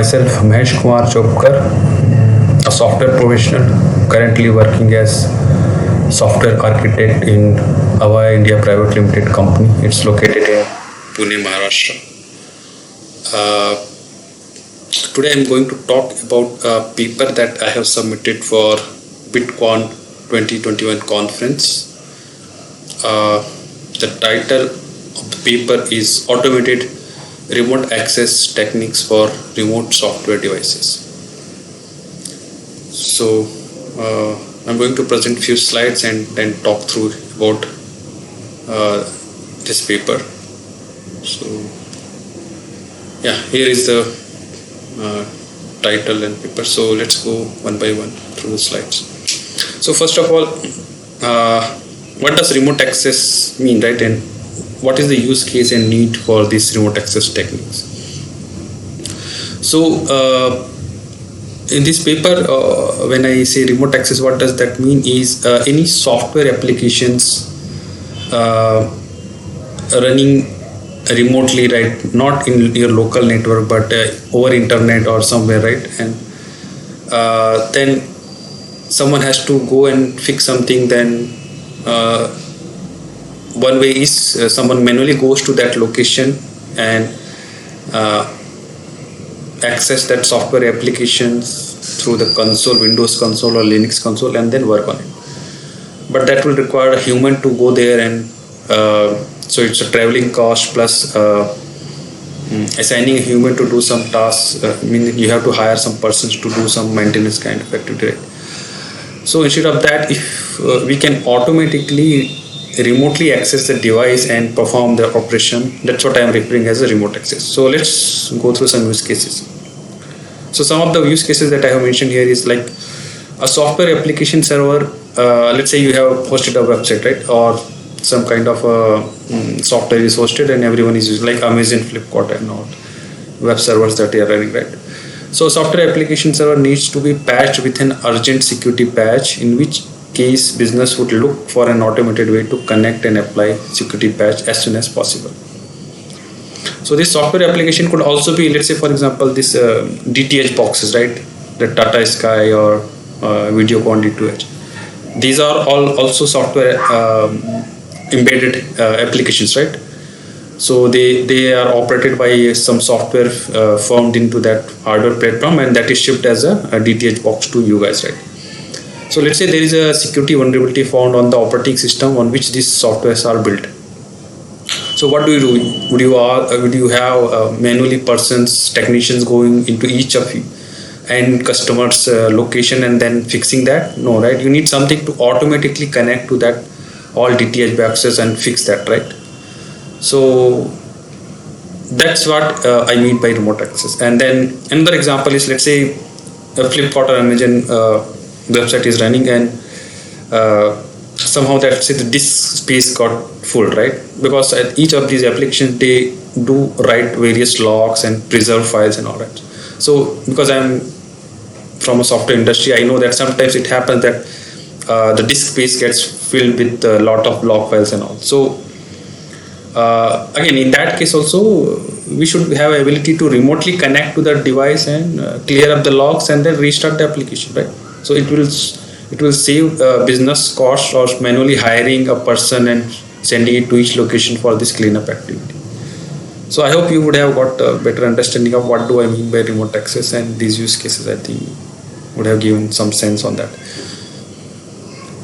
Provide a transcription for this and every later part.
Myself, Mahesh Kumar Chopkar, a software professional currently working as software architect in Avaya India Private Limited company. It's located in Pune, Maharashtra. Today I'm going to talk about a paper that I have submitted for Bitcoin 2021 conference. The title of the paper is Automated Remote Access Techniques for Remote Software Devices. So I'm going to present few slides and then talk through about this paper. So yeah, here is the title and paper. So let's go one by one through the slides. So first of all, what does remote access mean, right? And what is the use case and need for these remote access techniques? So in this paper, when I say remote access, what does that mean is any software applications running remotely, right? Not in your local network, but over internet or somewhere, right? And then someone has to go and fix something. Then one way is someone manually goes to that location and access that software applications through the console, Windows console or Linux console, and then work on it. But that will require a human to go there, and so it's a traveling cost plus assigning a human to do some tasks. Meaning you have to hire some persons to do some maintenance kind of activity. Right? So instead of that, if we can automatically remotely access the device and perform the operation, that's what I am referring as a remote access. So let's go through some use cases. So some of the use cases that I have mentioned here is like a software application server. Let's say you have hosted a website, right? Or some kind of software is hosted and everyone is using, like Amazon, Flipkart and all web servers that they are running, right? So software application server needs to be patched with an urgent security patch, in which case business would look for an automated way to connect and apply security patch as soon as possible. So this software application could also be, let's say for example, this DTH boxes, right? The Tata Sky or Videocon D2H. These are all also software embedded applications, right? So they are operated by some software formed into that hardware platform, and that is shipped as a DTH box to you guys, right? So let's say there is a security vulnerability found on the operating system on which these softwares are built. So what do you do? Would you have manually persons, technicians going into each of you and customers' location and then fixing that? No, right? You need something to automatically connect to that all DTH boxes and fix that, right? So that's what I mean by remote access. And then another example is, let's say a Flipkart or Amazon website is running and somehow that, say, the disk space got full, right? Because at each of these applications they do write various logs and preserve files and all that. So because I'm from a software industry, I know that sometimes it happens that the disk space gets filled with a lot of log files and all. So again, in that case also we should have ability to remotely connect to that device and clear up the logs and then restart the application, right? So it will save business costs or manually hiring a person and sending it to each location for this cleanup activity. So I hope you would have got a better understanding of what do I mean by remote access, and these use cases I think would have given some sense on that.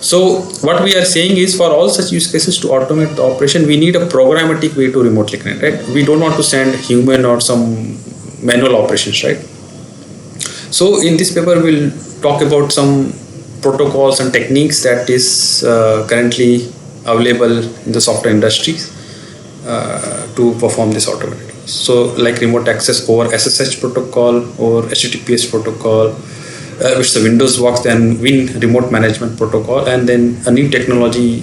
So what we are saying is, for all such use cases to automate the operation, we need a programmatic way to remotely connect, right? We don't want to send human or some manual operations, right? So in this paper we'll talk about some protocols and techniques that is currently available in the software industry to perform this automatically. So like remote access over SSH protocol or HTTPS protocol, which is a Windows box, then Win remote management protocol, and then a new technology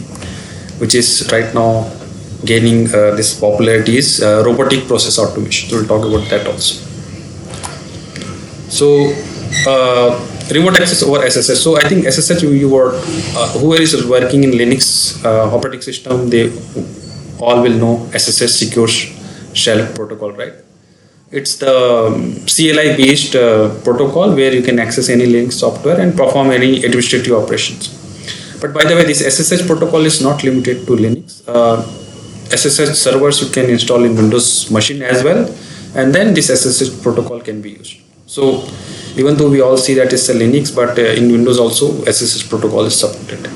which is right now gaining this popularity is robotic process automation. So we'll talk about that also. So remote access over SSH. So I think SSH, whoever is working in Linux operating system, they all will know SSH, secure shell protocol, right? It's the CLI based protocol where you can access any Linux software and perform any administrative operations. But by the way, this SSH protocol is not limited to Linux. SSH servers you can install in Windows machine as well, and then this SSH protocol can be used. So even though we all see that it's a Linux, but in Windows also SSH protocol is supported.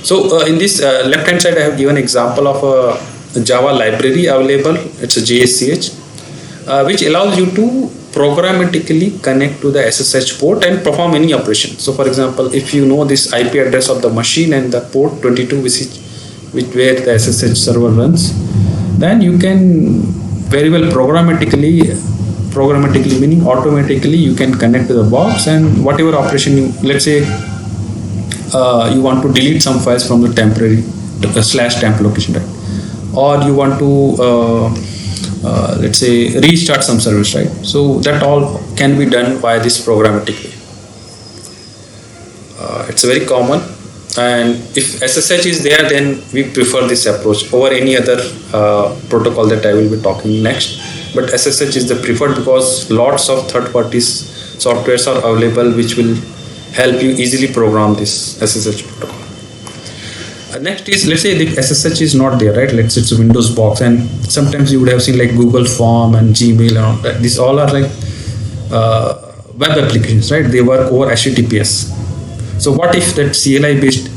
So in this left hand side I have given example of a Java library available. It's a JSCH which allows you to programmatically connect to the SSH port and perform any operation. So for example, if you know this IP address of the machine and the port 22 which where the SSH server runs, then you can very well programmatically meaning automatically you can connect to the box, and whatever operation you, let's say you want to delete some files from the temporary /temp location, right? Or you want to let's say restart some service, right? So that all can be done by this programmatic way. It's very common, and if SSH is there, then we prefer this approach over any other protocol that I will be talking next. But SSH is the preferred because lots of third parties softwares are available which will help you easily program this SSH protocol. Next is, let's say the SSH is not there, right? Let's say it's a Windows box, and sometimes you would have seen like Google Form and Gmail and all that. These all are like web applications, right? They work over HTTPS. So what if that CLI based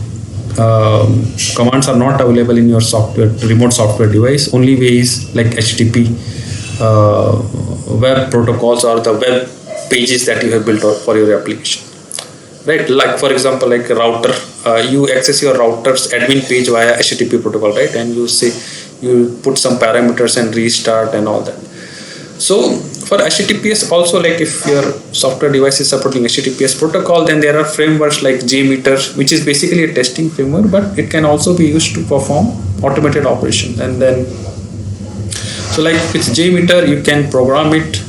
commands are not available in your software, remote software device? Only way is like HTTP web protocols or the web pages that you have built for your application. Right, like for example, like a router, you access your router's admin page via HTTP protocol, right? And you put some parameters and restart and all that. So for HTTPS also, like if your software device is supporting HTTPS protocol, then there are frameworks like JMeter, which is basically a testing framework, but it can also be used to perform automated operations. And then, so like with JMeter, you can program it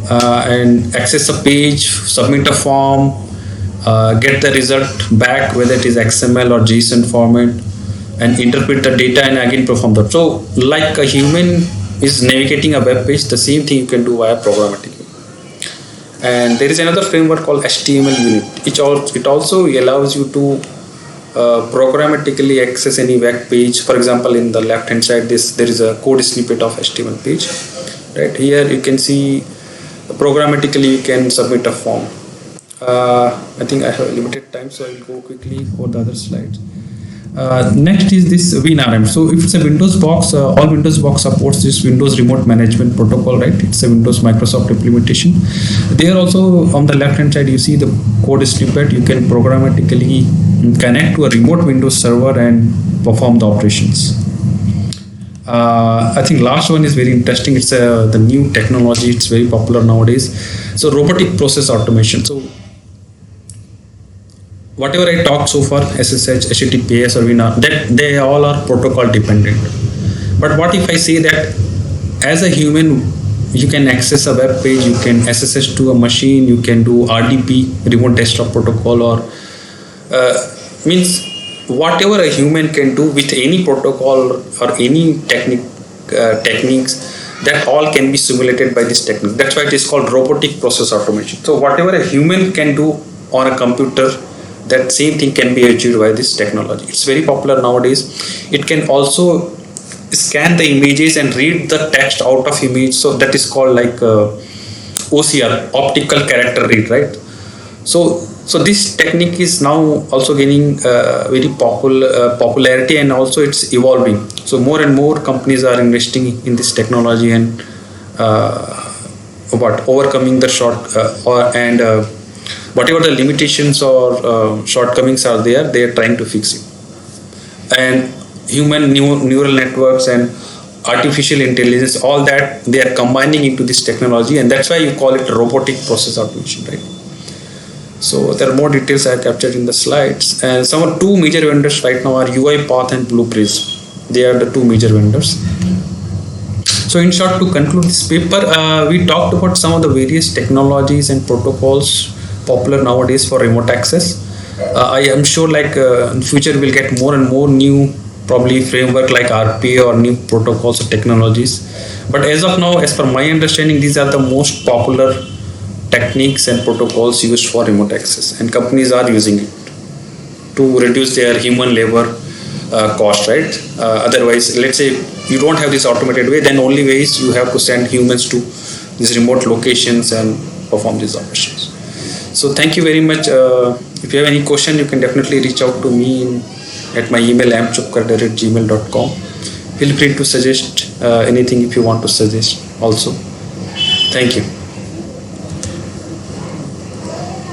and access a page, submit a form, get the result back, whether it is XML or JSON format, and interpret the data and again perform that. So like a human is navigating a web page, the same thing you can do via programmatic. And there is another framework called HTML Unit. It also allows you to programmatically access any web page. For example, in the left hand side, there is a code snippet of HTML page. Right here you can see programmatically you can submit a form. I think I have a limited time, so I will go quickly for the other slides. Next is this WinRM. So if it's a Windows box, all Windows box supports this Windows Remote Management Protocol, right? It's a Windows Microsoft implementation. There also on the left hand side you see the code snippet. You can programmatically connect to a remote Windows server and perform the operations. I think last one is very interesting. It's the new technology. It's very popular nowadays. So robotic process automation. So whatever I talked so far, SSH, HTTPS or WinRM, that they all are protocol dependent. But what if I say that as a human, you can access a web page, you can SSH to a machine, you can do RDP, remote desktop protocol, or means whatever a human can do with any protocol or any techniques, that all can be simulated by this technique. That's why it is called robotic process automation. So whatever a human can do on a computer, that same thing can be achieved by this technology. It's very popular nowadays. It can also scan the images and read the text out of image. So that is called like OCR, optical character read, right? So this technique is now also gaining very popularity, and also it's evolving. So more and more companies are investing in this technology and overcoming the whatever the limitations or shortcomings are there, they are trying to fix it. And human neural networks and artificial intelligence, all that they are combining into this technology, and that's why you call it robotic process automation, right? So there are more details I have captured in the slides, and some two major vendors right now are UiPath and Blue Prism. They are the two major vendors. So in short, to conclude this paper, we talked about some of the various technologies and protocols popular nowadays for remote access. I am sure like in future we'll get more and more new probably framework like RPA or new protocols or technologies But as of now, as per my understanding, these are the most popular techniques and protocols used for remote access, and companies are using it to reduce their human labor cost, right? Otherwise, let's say you don't have this automated way, then only way is you have to send humans to these remote locations and perform these operations. So thank you very much. If you have any question, you can definitely reach out to me at my email amchupkar@gmail.com. Feel free to suggest anything if you want to suggest also. Thank you.